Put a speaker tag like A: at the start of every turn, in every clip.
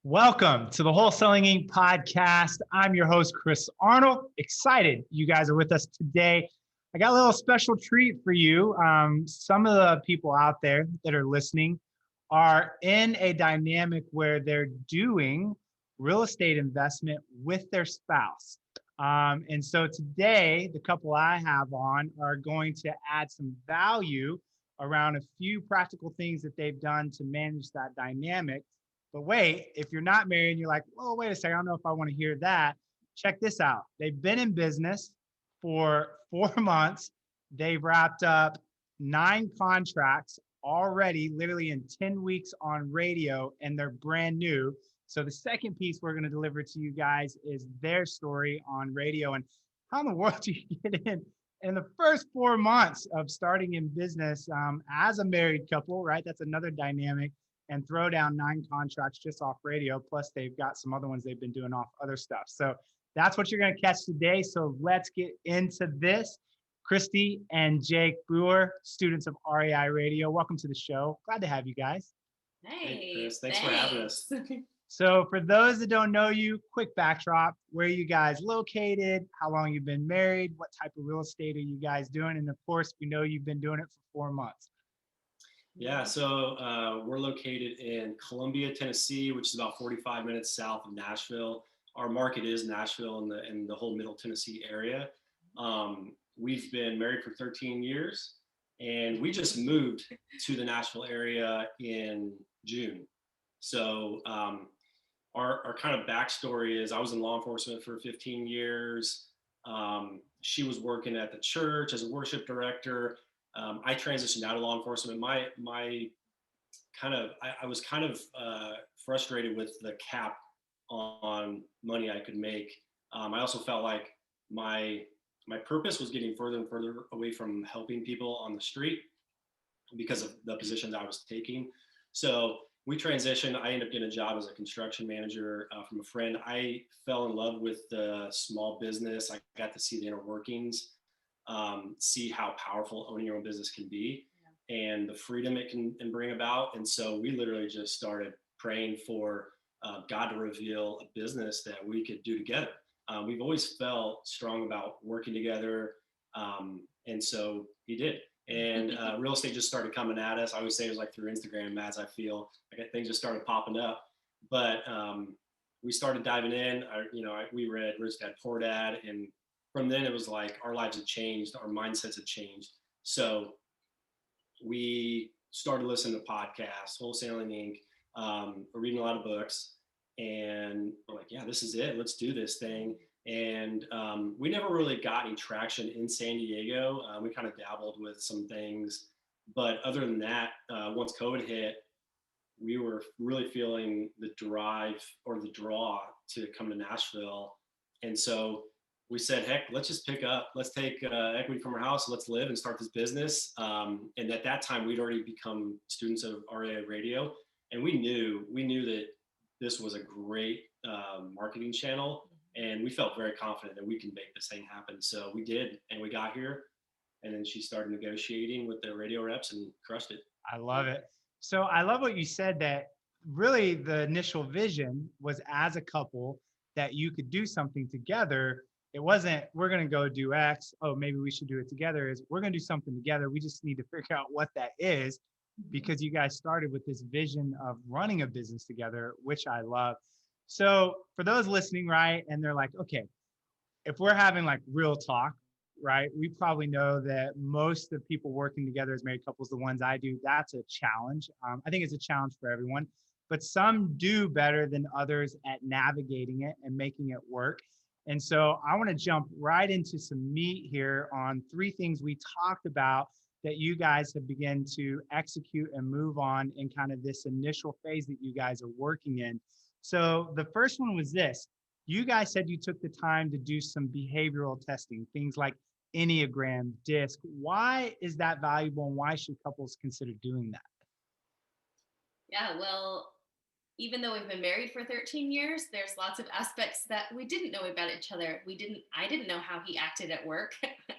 A: Welcome to the Wholesaling Inc. podcast. I'm your host, Chris Arnold. Excited you guys are with us today. I got a little special treat for you. Some of the people out there that are listening are in a dynamic where they're doing real estate investment with their spouse. And so today, the couple I have on are going to add some value around a few practical things that they've done to manage that dynamic. But wait, if you're not married and you're like, well, wait a second, I don't know if I want to hear that. Check this out. They've been in business for 4 months. They've wrapped up 9 contracts already, literally in 10 weeks on radio, and they're brand new. So the second piece we're going to deliver to you guys is their story on radio and how in the world do you get in the first 4 months of starting in business as a married couple, right? That's another dynamic. And throw down 9 contracts just off radio. Plus they've got some other ones they've been doing off other stuff. So that's what you're going to catch today. So let's get into this. Christy and Jake Booher, students of REI Radio. Welcome to the show. Glad to have you guys.
B: Hey, Chris. Thanks for having us.
A: So for those that don't know you, quick backdrop, where are you guys located? How long you've been married? What type of real estate are you guys doing? And of course, we know you've been doing it for 4 months.
B: Yeah, so we're located in Columbia, Tennessee, which is about 45 minutes south of Nashville. Our market is Nashville and the whole Middle Tennessee area. We've been married for 13 years, and we just moved to the Nashville area in June. So our kind of backstory is I was in law enforcement for 15 years. She was working at the church as a worship director. I transitioned out of law enforcement. I was kind of frustrated with the cap on money I could make. I also felt like my purpose was getting further and further away from helping people on the street because of the positions I was taking. So we transitioned. I ended up getting a job as a construction manager from a friend. I fell in love with the small business. I got to see the inner workings. See how powerful owning your own business can be and the freedom it can bring about. And so we literally just started praying for God to reveal a business that we could do together. We've always felt strong about working together. And so he did. And real estate just started coming at us. I always say it was like through Instagram ads. I feel like things just started popping up. But we started diving in. We read Rich Dad Poor Dad, and from then it was like our lives had changed, our mindsets had changed. So we started listening to podcasts, Wholesaling Inc., we're reading a lot of books, and we're like, yeah, this is it. Let's do this thing. And we never really got any traction in San Diego. We kind of dabbled with some things, but other than that, once COVID hit, we were really feeling the drive or the draw to come to Nashville. And so we said, heck, let's just let's take equity from our house, let's live and start this business. And at that time, we'd already become students of REI Radio. And we knew that this was a great marketing channel. And we felt very confident that we can make this thing happen. So we did, and we got here. And then she started negotiating with the radio reps and crushed it.
A: I love it. So I love what you said, that really the initial vision was as a couple that you could do something together. It wasn't, we're going to go do X. Oh, maybe we should do it together. Is we're going to do something together. We just need to figure out what that is, because you guys started with this vision of running a business together, which I love. So for those listening, right, and they're like, okay, if we're having like real talk, right, we probably know that most of the people working together as married couples, the ones I do, that's a challenge. I think it's a challenge for everyone, but some do better than others at navigating it and making it work. And so I want to jump right into some meat here on 3 things we talked about that you guys have begun to execute and move on in kind of this initial phase that you guys are working in. So the first one was this. You guys said you took the time to do some behavioral testing, things like Enneagram, DISC. Why is that valuable, and why should couples consider doing that?
C: Yeah, well, even though we've been married for 13 years, there's lots of aspects that we didn't know about each other. I didn't know how he acted at work.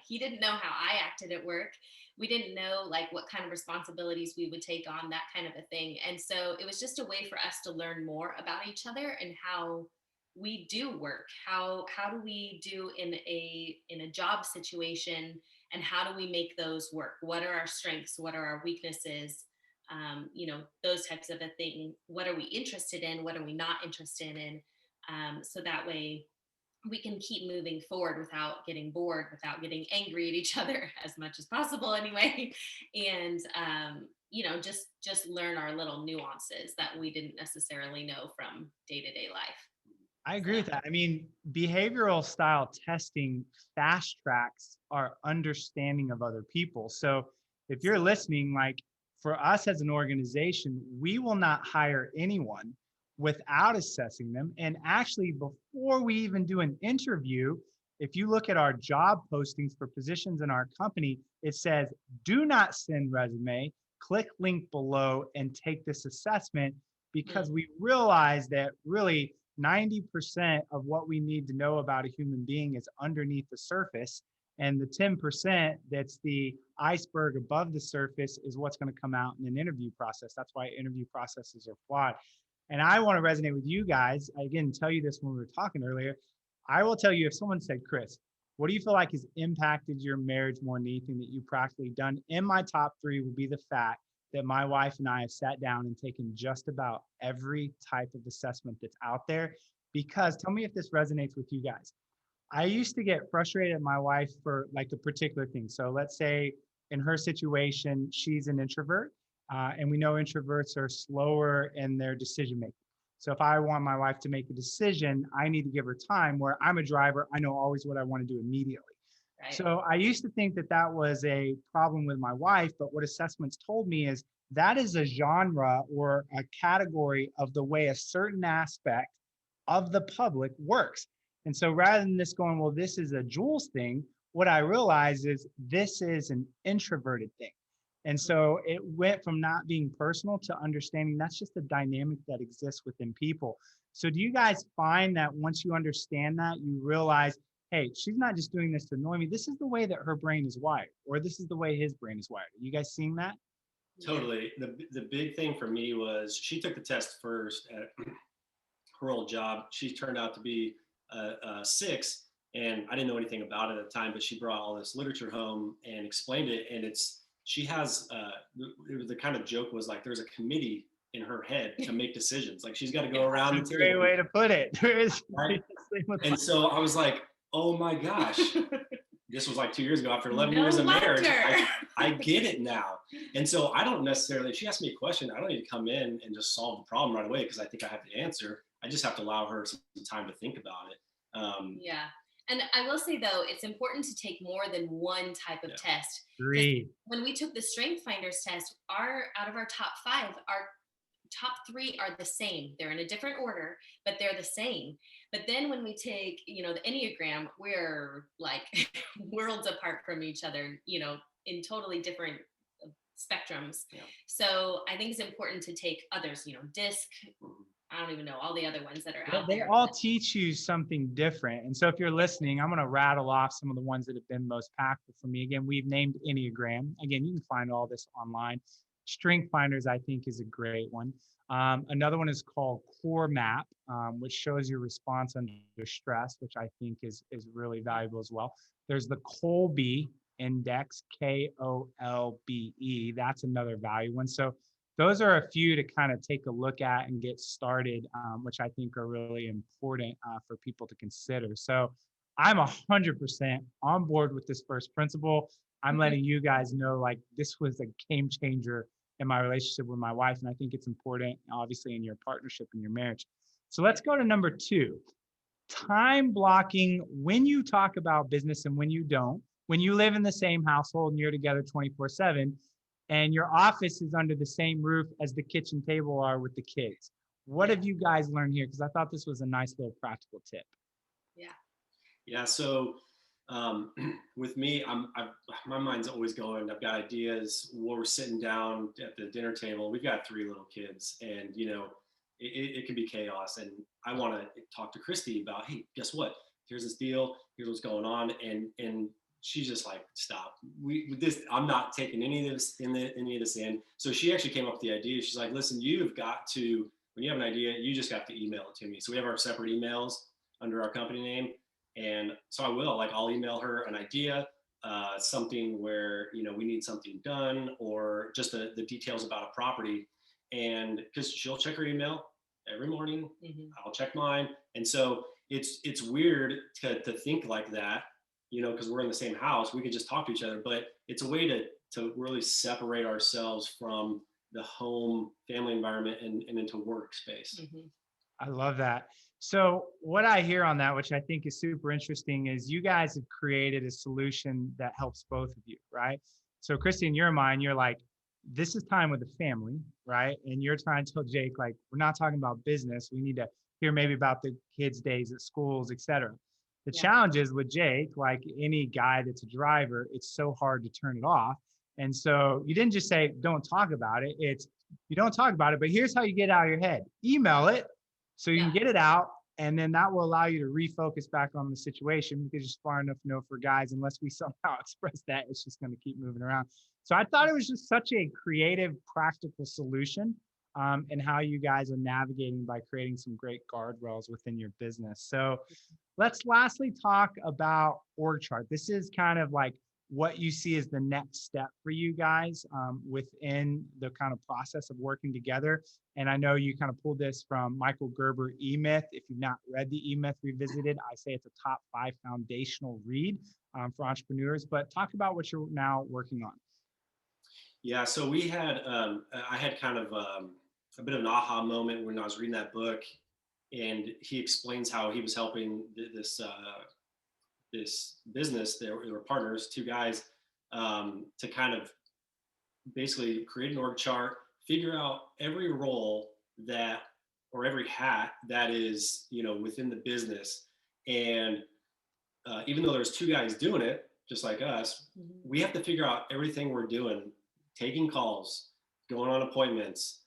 C: He didn't know how I acted at work. we didn't know like what kind of responsibilities we would take on, that kind of a thing. And so it was just a way for us to learn more about each other and how we do work. How do we do in a job situation, and how do we make those work? What are our strengths? What are our weaknesses? Those types of a thing. What are we interested in? What are we not interested in? So that way we can keep moving forward without getting bored, without getting angry at each other as much as possible anyway. And, just learn our little nuances that we didn't necessarily know from day-to-day life.
A: I agree with that. I mean, behavioral style testing fast tracks our understanding of other people. So if you're listening, like for us as an organization, we will not hire anyone without assessing them. And actually, before we even do an interview, if you look at our job postings for positions in our company, it says, do not send resume, click link below and take this assessment, because we realize that really 90% of what we need to know about a human being is underneath the surface. And the 10% that's the iceberg above the surface is what's going to come out in an interview process. That's why interview processes are flawed. And I want to resonate with you guys. I didn't tell you this when we were talking earlier. I will tell you, if someone said, Chris, what do you feel like has impacted your marriage more than anything that you've practically done? In my top 3 will be the fact that my wife and I have sat down and taken just about every type of assessment that's out there. Because tell me if this resonates with you guys. I used to get frustrated at my wife for like a particular thing. So let's say in her situation, she's an introvert, and we know introverts are slower in their decision making. So if I want my wife to make a decision, I need to give her time. Where I'm a driver, I know always what I want to do immediately. Right. So I used to think that that was a problem with my wife, but what assessments told me is that is a genre or a category of the way a certain aspect of the public works. And so rather than this going, well, this is a Jules thing, what I realized is this is an introverted thing. And so it went from not being personal to understanding that's just a dynamic that exists within people. So do you guys find that once you understand that, you realize, hey, she's not just doing this to annoy me. This is the way that her brain is wired, or this is the way his brain is wired. Are you guys seeing that?
B: Totally. The big thing for me was she took the test first at her old job. She turned out to be a 6, and I didn't know anything about it at the time, but she brought all this literature home and explained it. And she has the kind of joke was like, there's a committee in her head to make decisions. Like she's got to go around the table.
A: Great way to put it.
B: Right? And so I was like, oh my gosh. This was like 2 years ago after 11 years of marriage. I get it now. And so I don't necessarily, if she asks me a question, I don't need to come in and just solve the problem right away because I think I have the answer. I just have to allow her some time to think about it.
C: Yeah. And I will say though, it's important to take more than one type of test.
A: Agreed.
C: When we took the Strength Finders test, out of our top 5, our top 3 are the same. They're in a different order, but they're the same. But then when we take, the Enneagram, we're like worlds apart from each other, in totally different spectrums. Yeah. So I think it's important to take others, DISC, I don't even know all the other ones that are out there.
A: They all teach you something different. And so if you're listening, I'm going to rattle off some of the ones that have been most impactful for me. Again, we've named Enneagram. Again, you can find all this online. Strength Finders, I think, is a great one. Another one is called Core Map, which shows your response under stress, which I think is really valuable as well. There's the Kolbe Index, Kolbe. That's another value one. So those are a few to kind of take a look at and get started, which I think are really important for people to consider. So I'm 100% on board with this first principle. I'm letting you guys know, like, this was a game changer in my relationship with my wife. And I think it's important, obviously, in your partnership and your marriage. So let's go to number 2, time blocking when you talk about business and when you don't. When you live in the same household and you're together 24/7 and your office is under the same roof as the kitchen table are with the kids. What have you guys learned here? Because I thought this was a nice little practical tip.
B: Yeah. So with me, my mind's always going. I've got ideas. While we're sitting down at the dinner table, we've got 3 little kids, and it can be chaos. And I want to talk to Christy about, hey, guess what? Here's this deal. Here's what's going on. And she's just like, stop. I'm not taking any of this in. So she actually came up with the idea. She's like, listen, you've got to, when you have an idea, you just got to email it to me. So we have our separate emails under our company name. And so I'll email her an idea, something where, we need something done, or just the details about a property. And because she'll check her email every morning, I'll check mine. And so it's weird to think like that, because we're in the same house, we could just talk to each other, but it's a way to really separate ourselves from the home family environment and into workspace.
A: I love that. So what I hear on that, which I think is super interesting, is you guys have created a solution that helps both of you, right? So Christy, in your mind, you're like, this is time with the family, right? And you're trying to tell Jake, like, we're not talking about business. We need to hear maybe about the kids' days at schools, et cetera. The challenge is with Jake, like any guy that's a driver, it's so hard to turn it off. And so you didn't just say, don't talk about it. It's, you don't talk about it, but here's how you get it out of your head. Email it so you can get it out. And then that will allow you to refocus back on the situation, because it's far enough to know for guys, unless we somehow express that, it's just going to keep moving around. So I thought it was just such a creative, practical solution, and how you guys are navigating by creating some great guardrails within your business. So let's lastly talk about org chart. This is kind of like what you see as the next step for you guys within the kind of process of working together. And I know you kind of pulled this from Michael Gerber, E-Myth. If you've not read the E-Myth Revisited, I say it's a top 5 foundational read for entrepreneurs. But talk about what you're now working on.
B: Yeah, so we had, I had kind of a bit of an aha moment when I was reading that book, and he explains how he was helping this business. They were partners, 2 guys, to kind of basically create an org chart, figure out every role or every hat that is, within the business. And even though there's 2 guys doing it, just like us, we have to figure out everything we're doing, taking calls, going on appointments,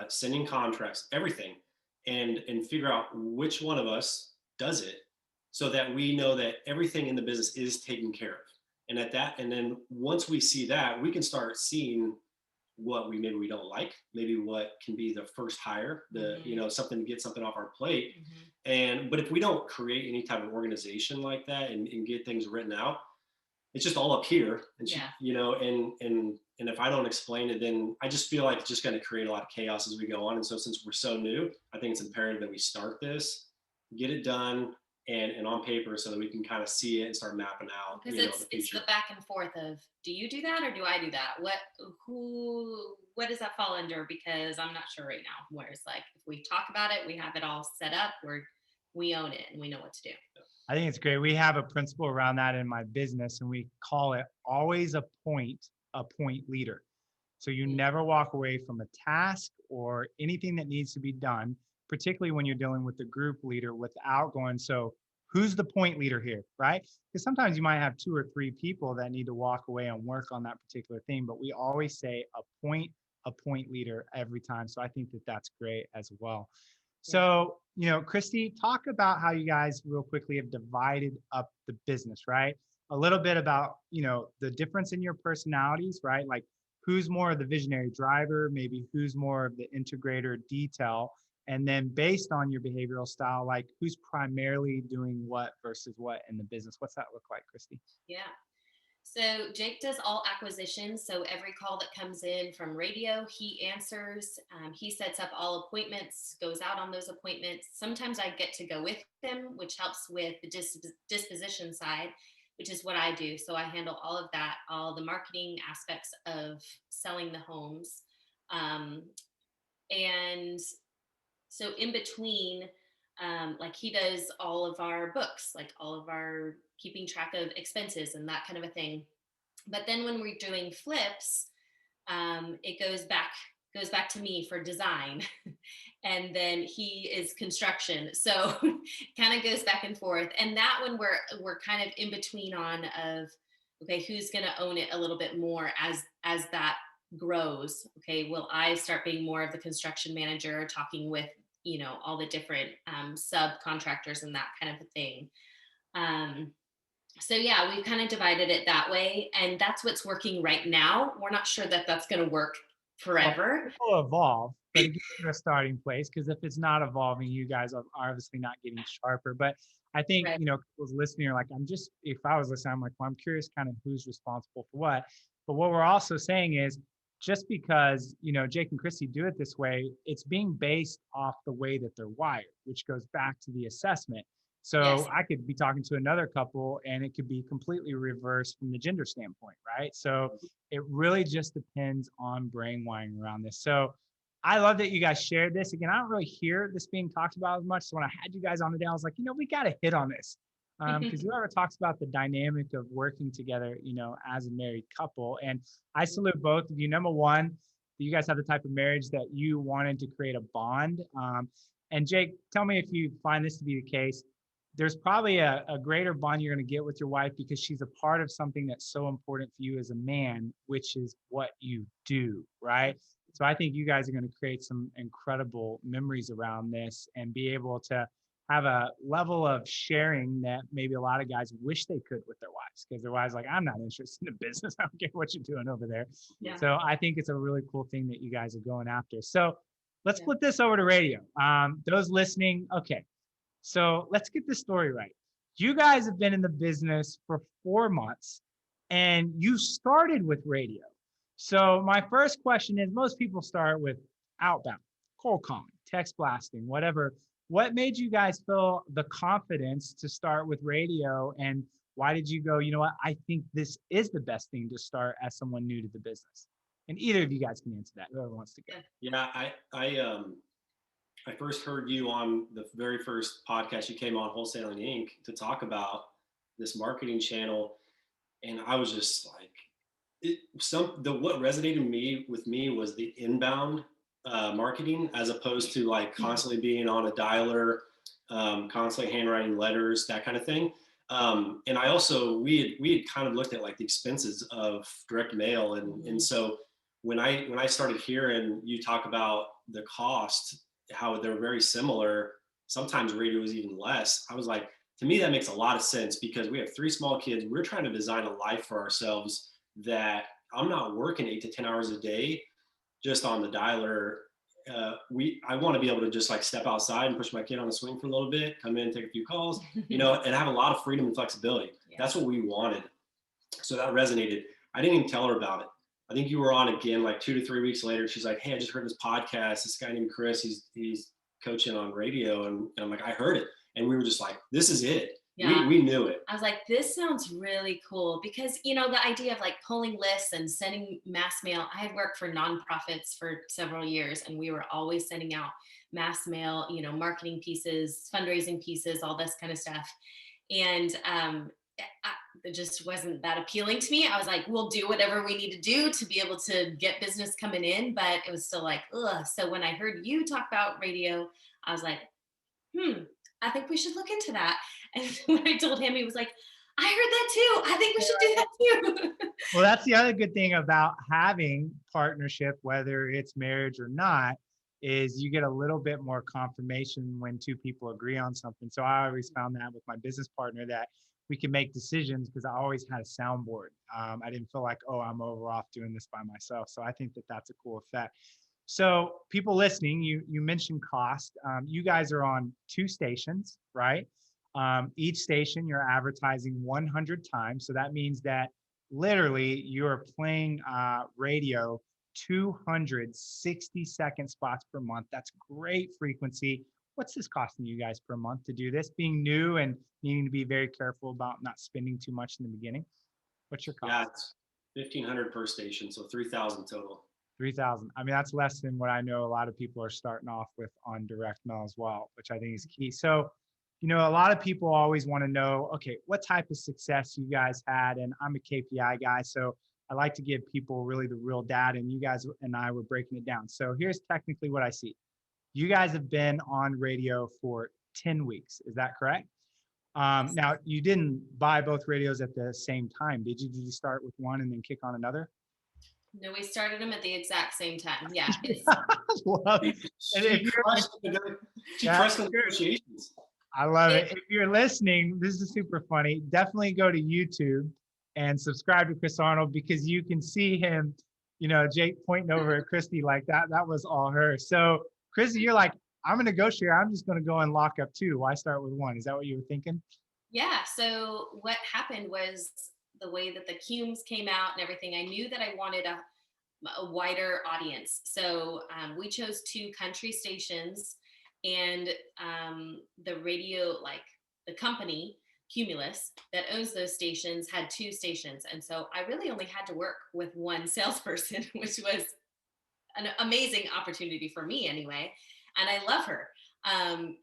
B: sending contracts, everything, and figure out which one of us does it, so that we know that everything in the business is taken care of. And then once we see that, we can start seeing what maybe we don't like, maybe what can be the first hire, something to get something off our plate. But if we don't create any type of organization like that and get things written out, it's just all up here. And and if I don't explain it, then I just feel like it's just going to create a lot of chaos as we go on. And so since we're so new, I think it's imperative that we start this, get it done, and on paper, so that we can kind of see it and start mapping out.
C: Because it's the back and forth of, do you do that or do I do that? What does that fall under? Because I'm not sure right now. Where it's like, if we talk about it, we have it all set up, we own it and we know what to do.
A: I think it's great. We have a principle around that in my business, and we call it always appoint a point leader. So you never walk away from a task or anything that needs to be done, particularly when you're dealing with the group leader, without going, so who's the point leader here, right? Because sometimes you might have 2 or 3 people that need to walk away and work on that particular thing, but we always say appoint a point leader every time. So I think that that's great as well. So, Christy, talk about how you guys real quickly have divided up the business, right? A little bit about, the difference in your personalities, right? Like who's more of the visionary driver, maybe who's more of the integrator detail. And then based on your behavioral style, like who's primarily doing what versus what in the business? What's that look like, Christy?
C: Yeah. So Jake does all acquisitions. So every call that comes in from radio, he answers. He sets up all appointments, goes out on those appointments. Sometimes I get to go with him, which helps with the disposition side, which is what I do. So I handle all of that, all the marketing aspects of selling the homes. And so in between, like he does all of our books, like all of our keeping track of expenses and that kind of a thing. But then when we're doing flips, it goes back to me for design. And then he is construction. So kind of goes back and forth. And that one we're kind of in between on of, okay, who's going to own it a little bit more as that grows. Okay, will I start being more of the construction manager, talking with all the different subcontractors and that kind of a thing. So yeah, we've kind of divided it that way, and that's what's working right now. We're not sure that that's going to work
A: Well,
C: forever.
A: it will evolve, but it gives you a starting place, because if it's not evolving, you guys are obviously not getting sharper. But I think,
C: Right.
A: people's listening are like, if I was listening, I'm like, well, I'm curious kind of who's responsible for what. But what we're also saying is, just because, Jake and Christy do it this way, it's being based off the way that they're wired, which goes back to the assessment.
C: Yes.
A: So I could be talking to another couple and it could be completely reversed from the gender standpoint, right? So it really just depends on brain wiring around this. So I love that you guys shared this. Again, I don't really hear this being talked about as much. So when I had you guys on the day, I was like, we got to hit on this. Because whoever talks about the dynamic of working together, as a married couple. And I salute both of you. Number one, you guys have the type of marriage that you wanted to create a bond. And Jake, tell me if you find this to be the case. There's probably a greater bond you're going to get with your wife because she's a part of something that's so important for you as a man, which is what you do, right? So I think you guys are going to create some incredible memories around this and be able to have a level of sharing that maybe a lot of guys wish they could with their wives, because their wives are like, I'm not interested in the business. I don't care what you're doing over there.
C: Yeah.
A: So I think it's a really cool thing that you guys are going after. So let's
C: Yeah.
A: flip this over to radio. Those listening, okay. So let's get this story right. You guys have been in the business for 4 months and you started with radio. So my first question is, most people start with outbound, cold calling, text blasting, whatever. What made you guys feel the confidence to start with radio, and why did you go, you know what, I think this is the best thing to start as someone new to the business? And either of you guys can answer that, whoever wants to go.
B: Yeah, I first heard you on the very first podcast you came on, Wholesaling Inc., to talk about this marketing channel, and I was just like, what resonated with me was the inbound marketing, as opposed to like constantly being on a dialer, constantly handwriting letters, that kind of thing. And I also, we had kind of looked at like the expenses of direct mail, and so when I started hearing you talk about the cost, how they're very similar, sometimes radio is even less, I was like, to me that makes a lot of sense, because we have 3 small kids. We're trying to design a life for ourselves that I'm not working 8 to 10 hours a day just on the dialer. I want to be able to just like step outside and push my kid on the swing for a little bit, come in, take a few calls, and have a lot of freedom and flexibility. Yeah. That's what we wanted. So that resonated. I didn't even tell her about it. I think you were on again like 2 to 3 weeks later. She's like, hey, I just heard this podcast. This guy named Chris, he's coaching on radio. And I'm like, I heard it. And we were just like, this is it. Yeah. We knew it.
C: I was like, this sounds really cool, because, the idea of like pulling lists and sending mass mail. I had worked for nonprofits for several years, and we were always sending out mass mail, marketing pieces, fundraising pieces, all this kind of stuff. And it just wasn't that appealing to me. I was like, we'll do whatever we need to do to be able to get business coming in, but it was still like, ugh. So when I heard you talk about radio, I was like, I think we should look into that. And when I told him, he was like, I heard that too. I think we should do that too.
A: Well, that's the other good thing about having partnership, whether it's marriage or not, is you get a little bit more confirmation when 2 people agree on something. So I always found that with my business partner, that we can make decisions because I always had a soundboard. I didn't feel like, oh, I'm off doing this by myself. So I think that that's a cool effect. So people listening, you mentioned cost. You guys are on 2 stations, right? Each station you're advertising 100 times. So that means that literally you're playing radio 260-second spots per month. That's great frequency. What's this costing you guys per month to do this? Being new and needing to be very careful about not spending too much in the beginning. What's your cost?
B: Yeah, it's $1,500 per station, so $3,000 total.
A: 3,000. I mean, that's less than what I know a lot of people are starting off with on direct mail as well, which I think is key. So, a lot of people always want to know, okay, what type of success you guys had? And I'm a KPI guy, so I like to give people really the real data, and you guys and I were breaking it down. So here's technically what I see. You guys have been on radio for 10 weeks. Is that correct? Now, you didn't buy both radios at the same time, did you? Did you start with one and then kick on another?
C: No, we started them at the exact same time. Yeah.
B: She crushed the negotiations.
A: I love it. If you're listening, this is super funny. Definitely go to YouTube and subscribe to Chris Arnold because you can see him, Jake pointing over at Christy like that. That was all her. So, Christy, you're like, I'm a negotiator. I'm just going to go and lock up two. Why start with one? Is that what you were thinking?
C: Yeah. So what happened was the way that the cumes came out and everything, I knew that I wanted a wider audience. So we chose two country stations, and the radio, like the company Cumulus that owns those stations, had two stations. And so I really only had to work with one salesperson, which was an amazing opportunity for me anyway. And I love her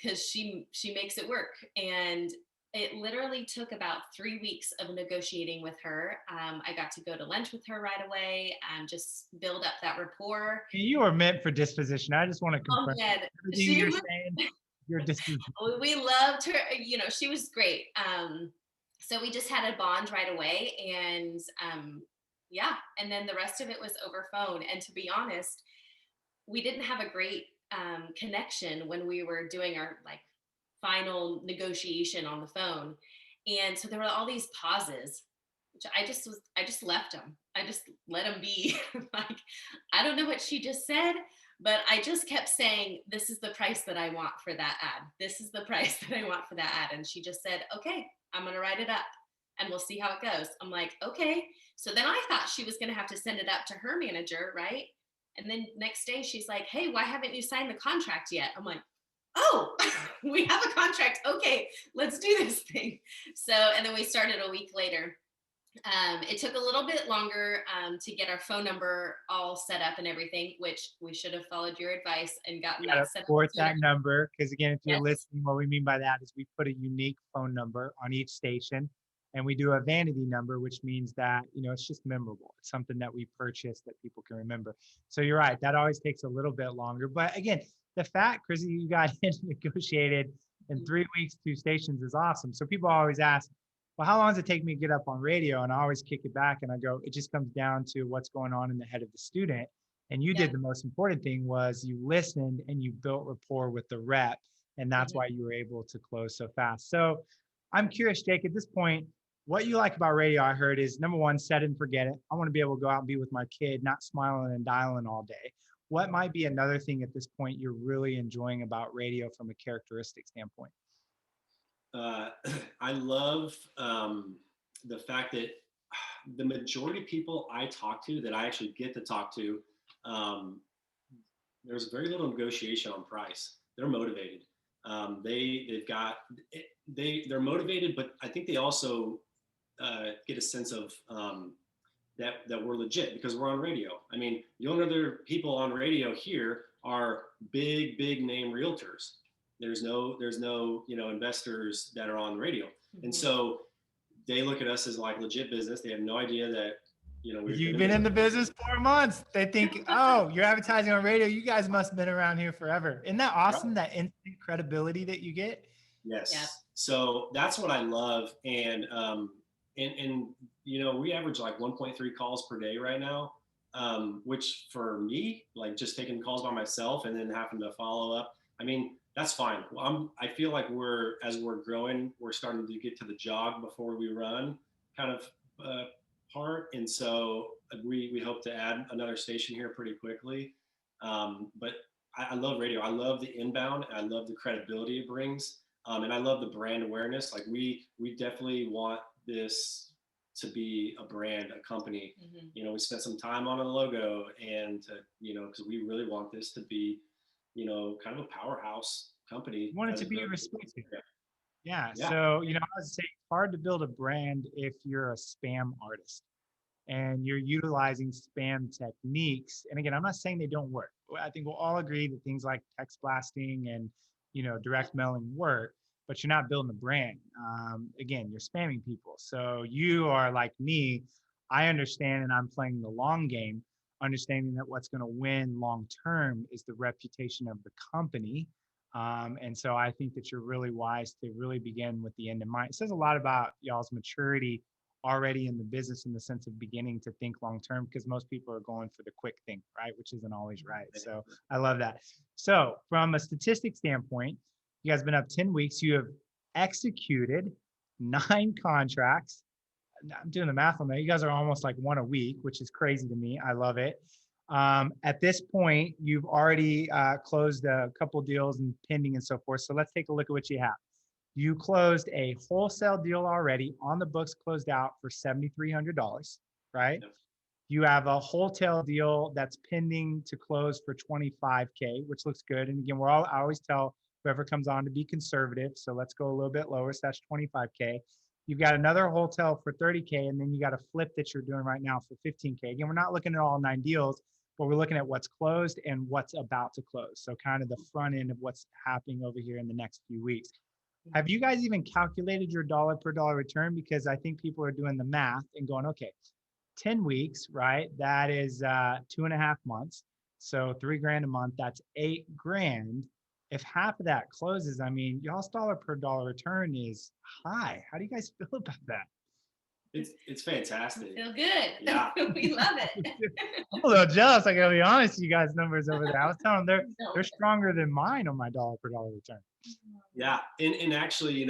C: because she makes it work. And it literally took about 3 weeks of negotiating with her. I got to go to lunch with her right away and just build up that rapport.
A: You were meant for disposition. I just want to confirm everything you're
C: was,
A: saying. You're disposition.
C: We loved her. She was great. So we just had a bond right away, and yeah. And then the rest of it was over phone. And to be honest, we didn't have a great connection when we were doing our final negotiation on the phone. And so there were all these pauses, which I just left them. I just let them be. Like, I don't know what she just said, but I just kept saying, this is the price that I want for that ad. This is the price that I want for that ad. And she just said, okay, I'm going to write it up and we'll see how it goes. I'm like, okay. So then I thought she was going to have to send it up to her manager, right? And then next day she's like, hey, why haven't you signed the contract yet? I'm like, oh, we have a contract. Okay, let's do this thing. So, and then we started a week later. It took a little bit longer to get our phone number all set up and everything, which we should have followed your advice and gotten that set up.
A: Port that number, because again, if you're
C: Yes.
A: listening, what we mean by that is we put a unique phone number on each station, and we do a vanity number, which means that, it's just memorable. It's something that we purchase that people can remember. So you're right. That always takes a little bit longer. But again, the fact, Chrissy, you got negotiated in 3 weeks, 2 stations is awesome. So people always ask, well, how long does it take me to get up on radio? And I always kick it back and I go, it just comes down to what's going on in the head of the student. And you did the most important thing was you listened and you built rapport with the rep. And that's why you were able to close so fast. So I'm curious, Jake, at this point, what you like about radio, I heard, is number one, set it and forget it. I want to be able to go out and be with my kid, not smiling and dialing all day. What might be another thing at this point you're really enjoying about radio from a characteristic standpoint?
B: I love the fact that the majority of people I talk to, that I actually get to talk to, there's very little negotiation on price. They're motivated. They're motivated, but I think they also get a sense of that we're legit because we're on radio. I mean, the only other people on radio here are big name realtors. There's no investors that are on the radio. And so they look at us as like legit business. They have no idea that,
A: you've been in the business 4 months. They think, oh, you're advertising on radio. You guys must have been around here forever. Isn't that awesome? Right. That instant credibility that you get?
B: Yes. Yeah. So that's what I love. And we average like 1.3 calls per day right now. Which for me, like just taking calls by myself and then having to follow up, I mean, that's fine. I feel like as we're growing, we're starting to get to the jog before we run kind of part. And so we hope to add another station here pretty quickly. But I love radio. I love the inbound. I love the credibility it brings. And I love the brand awareness. Like we definitely want this to be a brand, a company. We spent some time on a logo and because we really want this to be kind of a powerhouse company.
A: You want it to be respected. Yeah. So, I would say it's hard to build a brand if you're a spam artist and you're utilizing spam techniques. And again, I'm not saying they don't work. I think we'll all agree that things like text blasting and, direct mailing work, but you're not building a brand. Again, you're spamming people. So you are like me. I understand, and I'm playing the long game, understanding that what's going to win long term is the reputation of the company. And so I think that you're really wise to really begin with the end in mind. It says a lot about y'all's maturity already in the business in the sense of beginning to think long term, because most people are going for the quick thing, right? Which isn't always right. So I love that. So from a statistic standpoint, you guys have been up 10 weeks. You have executed 9 contracts. I'm doing the math on that. You guys are almost like 1 a week, which is crazy to me. I love it. At this point, you've already closed a couple deals and pending and so forth. So let's take a look at what you have. You closed a wholesale deal already on the books, closed out for $7,300, right?
B: Yep.
A: You have a wholesale deal that's pending to close for $25K, which looks good. And again, I always tell whoever comes on to be conservative. So let's go a little bit lower. So that's $25K. You've got another wholesale for $30K, and then you got a flip that you're doing right now for $15K. Again, we're not looking at all 9 deals, but we're looking at what's closed and what's about to close. So kind of the front end of what's happening over here in the next few weeks. Have you guys even calculated your dollar per dollar return? Because I think people are doing the math and going, okay, 10 weeks, right? That is 2.5 months. So $3,000 a month, that's $8,000. If half of that closes, I mean, y'all's dollar per dollar return is high. How do you guys feel about that?
B: It's fantastic.
C: Feel good.
B: Yeah.
C: We love it.
A: I'm a little jealous. I gotta be honest, you guys' numbers over there. I was telling them they're stronger than mine on my dollar per dollar return.
B: Yeah, and actually,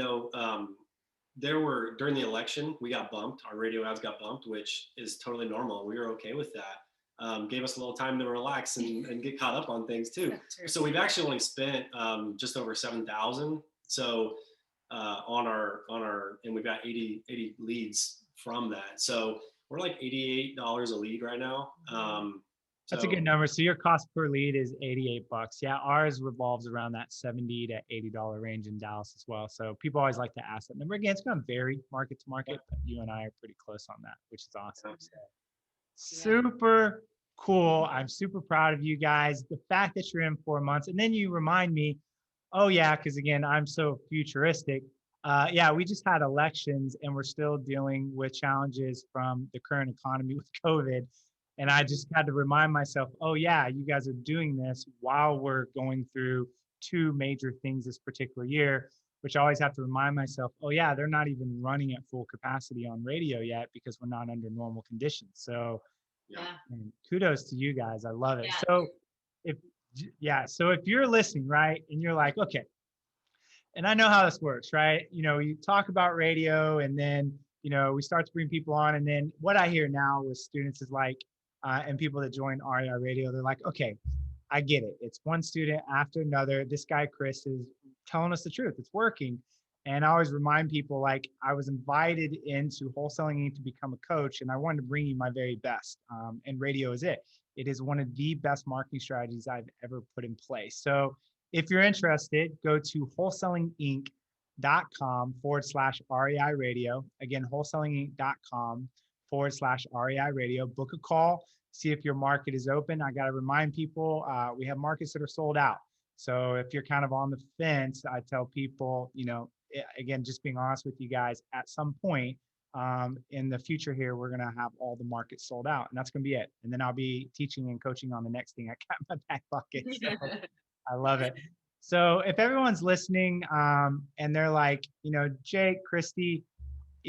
B: there were, during the election, we got bumped. Our radio ads got bumped, which is totally normal. We were okay with that. Gave us a little time to relax and get caught up on things too. So we've actually only spent just over 7,000. So on our, and we've got 80 leads from that. So we're like $88 a lead right now.
A: That's a good number. So your cost per lead is $88. Yeah, ours revolves around that $70 to $80 range in Dallas as well. So people always like to ask that number. Again, it's going to vary market to market, but you and I are pretty close on that, which is awesome. So, super cool. I'm super proud of you guys. The fact that you're in 4 months, and then you remind me, oh yeah, because again, I'm so futuristic. Yeah, we just had elections and we're still dealing with challenges from the current economy with COVID. And I just had to remind myself, oh yeah, you guys are doing this while we're going through 2 major things this particular year, which I always have to remind myself, oh yeah, they're not even running at full capacity on radio yet because we're not under normal conditions. So kudos to you guys. I love it.
C: Yeah.
A: So if you're listening, right, and you're like, okay, and I know how this works, right? You talk about radio and then, we start to bring people on. And then what I hear now with students is like, and people that join REI Radio, they're like, okay, I get it. It's one student after another. This guy, Chris, is telling us the truth. It's working. And I always remind people, like, I was invited into Wholesaling to become a coach, and I wanted to bring you my very best. And radio is it. It is one of the best marketing strategies I've ever put in place. So if you're interested, go to wholesalinginc.com/REI Radio. Again, wholesalinginc.com/REI Radio. Book a call, see if your market is open. I got to remind people, we have markets that are sold out. So if you're kind of on the fence, I tell people, again, just being honest with you guys, at some point in the future here, we're going to have all the markets sold out, and that's going to be it. And then I'll be teaching and coaching on the next thing I got in my back pocket. So I love it. So if everyone's listening and they're like, Jake, Christy,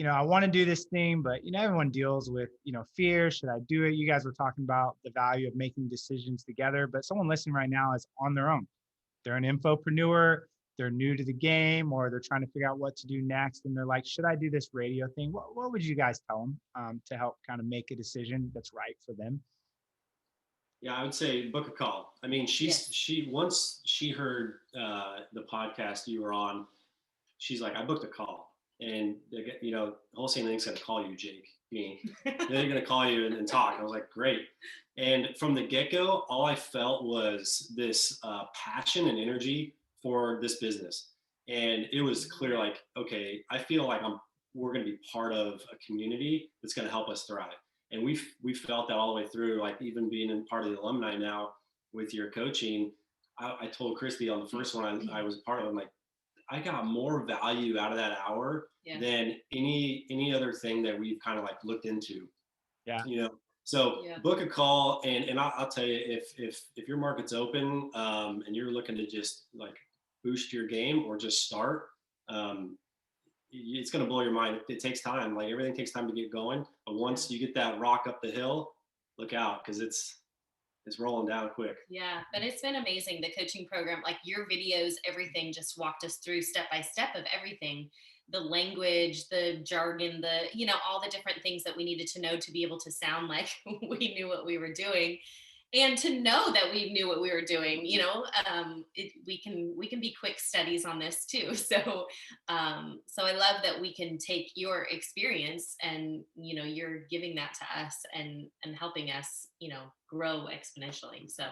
A: I want to do this thing, but everyone deals with, fear. Should I do it? You guys were talking about the value of making decisions together, but someone listening right now is on their own. They're an infopreneur, they're new to the game, or they're trying to figure out what to do next. And they're like, should I do this radio thing? What would you guys tell them to help kind of make a decision that's right for them?
B: Yeah, I would say book a call. I mean, she once she heard the podcast you were on, she's like, I booked a call, and Wholesaling's going to call you, Jake. They're going to call you and talk. I was like, great. And from the get-go, all I felt was this passion and energy for this business, and it was clear, like, okay, I feel like we're going to be part of a community that's going to help us thrive. And we felt that all the way through, like even being in part of the alumni now with your coaching. I told Christy on the first one I was part of, I'm like, I got more value out of that hour than any other thing that we've kind of like looked into.
A: Yeah.
B: So book a call, and I'll tell you, if your market's open and you're looking to just like boost your game or just start, it's going to blow your mind. It takes time. Like everything takes time to get going. But once you get that rock up the hill, look out, because it's it's rolling down quick.
C: Yeah, but it's been amazing. The coaching program, like your videos, everything just walked us through step by step of everything, the language, the jargon, all the different things that we needed to know to be able to sound like we knew what we were doing, and to know that we knew what we were doing. We can be quick studies on this too. So I love that we can take your experience and you're giving that to us and helping us grow exponentially. So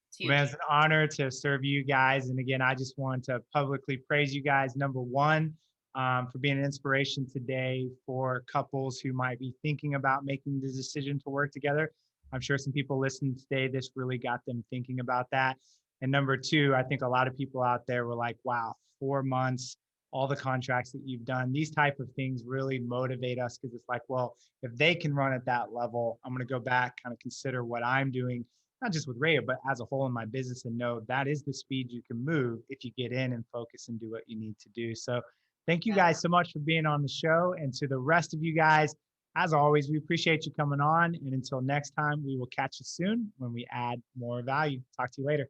C: it's huge.
A: Man, it's an honor to serve you guys. And again, I just want to publicly praise you guys, number one, for being an inspiration today for couples who might be thinking about making the decision to work together. I'm sure some people listening today, this really got them thinking about that. And number two, I think a lot of people out there were like, wow, 4 months, all the contracts that you've done, these type of things really motivate us, because it's like, well, if they can run at that level, I'm going to go back, kind of consider what I'm doing, not just with radio, but as a whole in my business, and know that is the speed you can move if you get in and focus and do what you need to do. So thank you guys so much for being on the show. And to the rest of you guys, as always, we appreciate you coming on. And until next time, we will catch you soon when we add more value. Talk to you later.